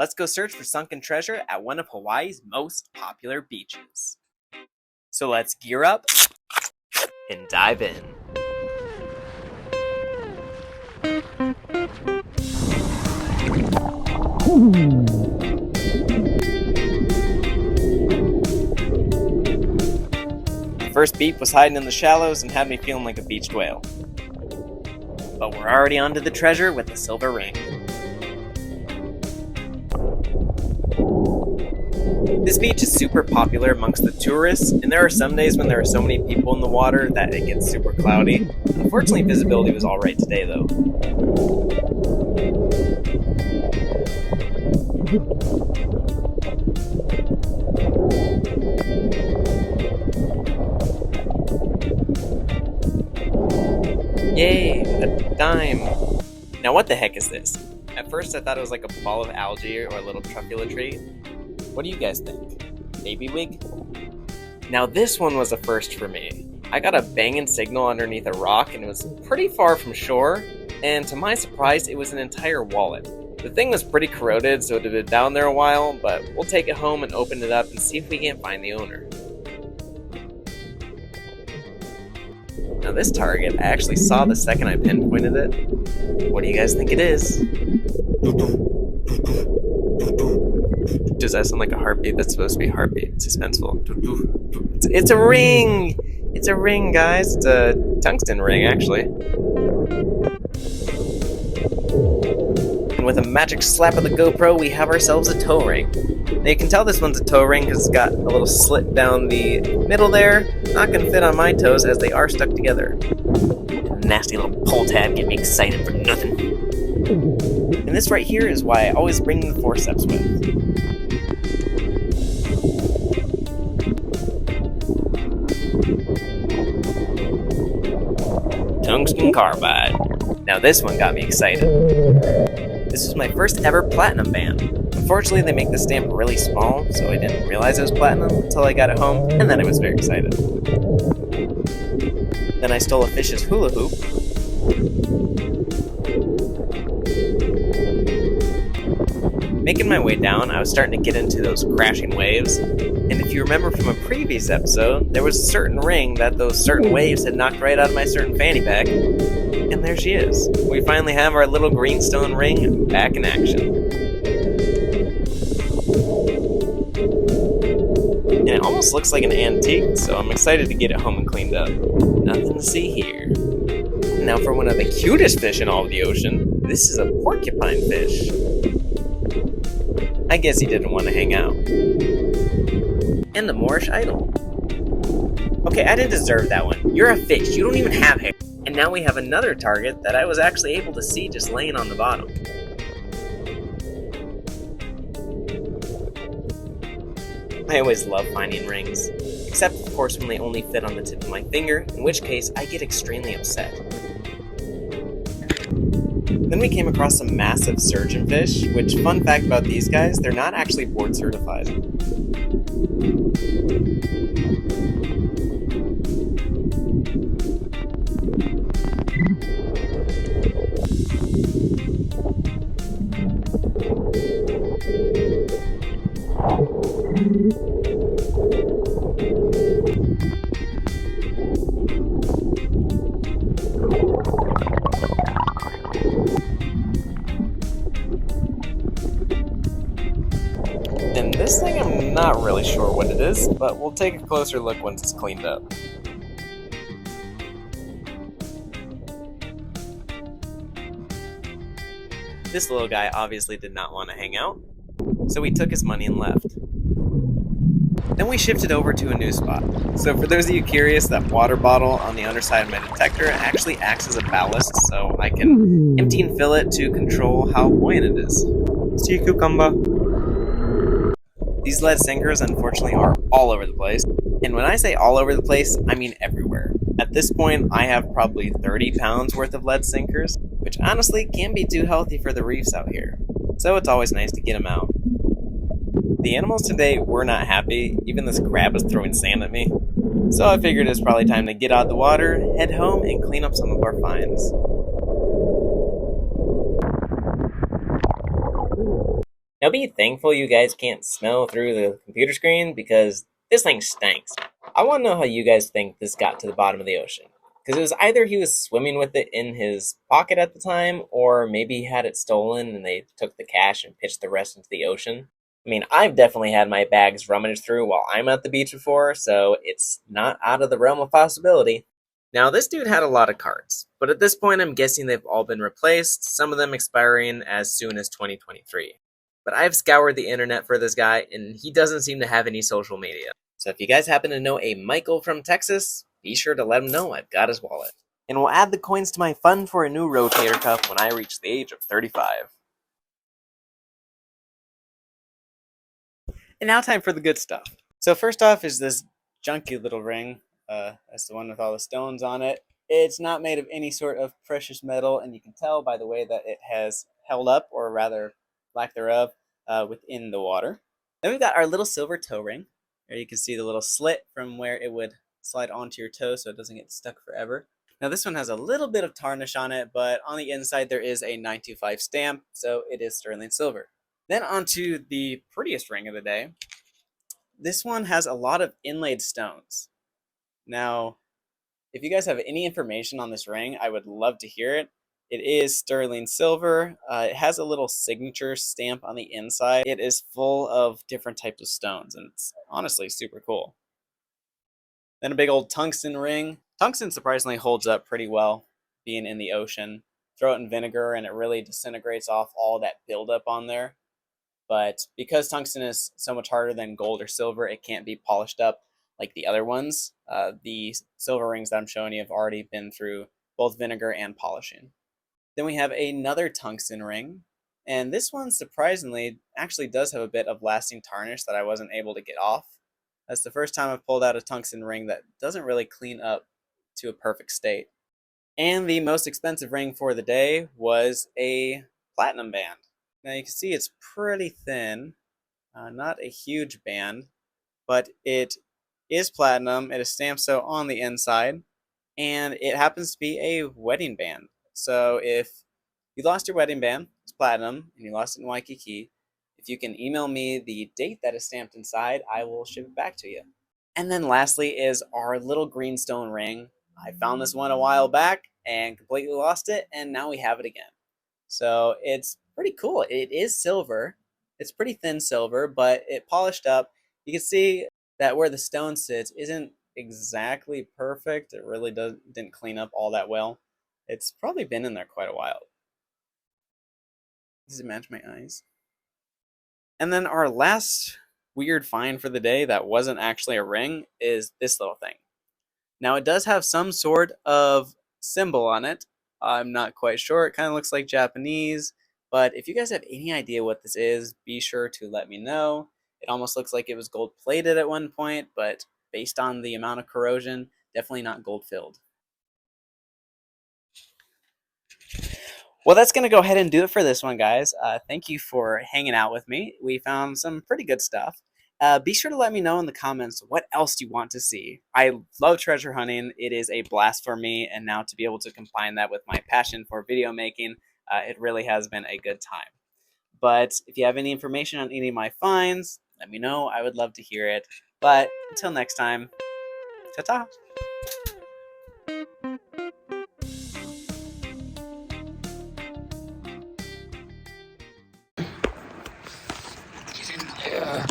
Let's go search for sunken treasure at one of Hawaii's most popular beaches. So let's gear up and dive in. The first beep was hiding in the shallows and had me feeling like a beached whale. But we're already onto the treasure with the silver ring. This beach is super popular amongst the tourists, and there are some days when there are so many people in the water that it gets super cloudy. Unfortunately, visibility was alright today though. Yay, a dime! Now what the heck is this? At first I thought it was like a ball of algae or a little truffula tree. What do you guys think? Baby wig? Now this one was a first for me. I got a banging signal underneath a rock and it was pretty far from shore, and to my surprise it was an entire wallet. The thing was pretty corroded, so it had been down there a while, but we'll take it home and open it up and see if we can't find the owner. Now this target, I actually saw the second I pinpointed it. What do you guys think it is? Does that sound like a heartbeat? That's supposed to be a heartbeat. It's suspenseful. It's a ring! It's a ring, guys. It's a tungsten ring, actually. And with a magic slap of the GoPro, we have ourselves a toe ring. Now you can tell this one's a toe ring because it's got a little slit down the middle there. Not going to fit on my toes as they are stuck together. Nasty little pull tab get me excited for nothing. And this right here is why I always bring the forceps with. Tungsten carbide. Now this one got me excited. This was my first ever platinum band. Unfortunately, they make the stamp really small, so I didn't realize it was platinum until I got it home, and then I was very excited. Then I stole a fish's hula hoop. Making my way down, I was starting to get into those crashing waves, and if you remember from a previous episode, there was a certain ring that those certain waves had knocked right out of my certain fanny pack, and there she is. We finally have our little greenstone ring back in action. And it almost looks like an antique, so I'm excited to get it home and cleaned up. Nothing to see here. Now for one of the cutest fish in all of the ocean, this is a porcupine fish. I guess he didn't want to hang out. And the Moorish idol. Okay, I didn't deserve that one. You're a fish, you don't even have hair. And now we have another target that I was actually able to see just laying on the bottom. I always love finding rings, except of course when they only fit on the tip of my finger, in which case I get extremely upset. Then we came across some massive surgeonfish, which, fun fact about these guys, they're not actually board certified. And this thing, I'm not really sure what it is, but we'll take a closer look once it's cleaned up. This little guy obviously did not want to hang out, so he took his money and left. Then we shifted over to a new spot. So for those of you curious, that water bottle on the underside of my detector actually acts as a ballast, so I can empty and fill it to control how buoyant it is. See you, cucumber. These lead sinkers, unfortunately, are all over the place. And when I say all over the place, I mean everywhere. At this point, I have probably 30 pounds worth of lead sinkers, which honestly can be too healthy for the reefs out here. So it's always nice to get them out. The animals today were not happy. Even this crab was throwing sand at me. So I figured it was probably time to get out of the water, head home, and clean up some of our finds. Now be thankful you guys can't smell through the computer screen because this thing stinks. I want to know how you guys think this got to the bottom of the ocean. Because it was either he was swimming with it in his pocket at the time, or maybe he had it stolen and they took the cash and pitched the rest into the ocean. I mean, I've definitely had my bags rummaged through while I'm at the beach before, so it's not out of the realm of possibility. Now, this dude had a lot of cards, but at this point I'm guessing they've all been replaced, some of them expiring as soon as 2023. But I've scoured the internet for this guy, and he doesn't seem to have any social media. So if you guys happen to know a Michael from Texas, be sure to let him know I've got his wallet. And we'll add the coins to my fund for a new rotator cuff when I reach the age of 35. And now time for the good stuff. So first off is this junky little ring. That's the one with all the stones on it. It's not made of any sort of precious metal, and you can tell by the way that it has held up, or rather lack thereof, within the water. Then we've got our little silver toe ring. There you can see the little slit from where it would slide onto your toe so it doesn't get stuck forever. Now this one has a little bit of tarnish on it, but on the inside there is a 925 stamp, so it is sterling silver. Then onto the prettiest ring of the day. This one has a lot of inlaid stones. Now, if you guys have any information on this ring, I would love to hear it. It is sterling silver. It has a little signature stamp on the inside. It is full of different types of stones, and it's honestly super cool. Then a big old tungsten ring. Tungsten surprisingly holds up pretty well, being in the ocean. Throw it in vinegar and it really disintegrates off all that buildup on there. But because tungsten is so much harder than gold or silver, it can't be polished up like the other ones. The silver rings that I'm showing you have already been through both vinegar and polishing. Then we have another tungsten ring, and this one surprisingly actually does have a bit of lasting tarnish that I wasn't able to get off. That's the first time I've pulled out a tungsten ring that doesn't really clean up to a perfect state. And the most expensive ring for the day was a platinum band. Now you can see it's pretty thin, not a huge band, but it is platinum. It is stamped so on the inside, and it happens to be a wedding band. So if you lost your wedding band, it's platinum, and you lost it in Waikiki, if you can email me the date that is stamped inside, I will ship it back to you. And then lastly is our little greenstone ring. I found this one a while back and completely lost it, and now we have it again. So it's pretty cool. It is silver. It's pretty thin silver, but it polished up. You can see that where the stone sits isn't exactly perfect. It really didn't clean up all that well. It's probably been in there quite a while. Does it match my eyes? And then our last weird find for the day that wasn't actually a ring is this little thing. Now it does have some sort of symbol on it. I'm not quite sure. It kind of looks like Japanese, but if you guys have any idea what this is, be sure to let me know. It almost looks like it was gold plated at one point, but based on the amount of corrosion, definitely not gold filled. Well, that's going to go ahead and do it for this one, guys. Thank you for hanging out with me. We found some pretty good stuff. Be sure to let me know in the comments what else you want to see. I love treasure hunting. It is a blast for me, and now to be able to combine that with my passion for video making, it really has been a good time. But if you have any information on any of my finds, let me know. I would love to hear it. But until next time, ta-ta! Get in there.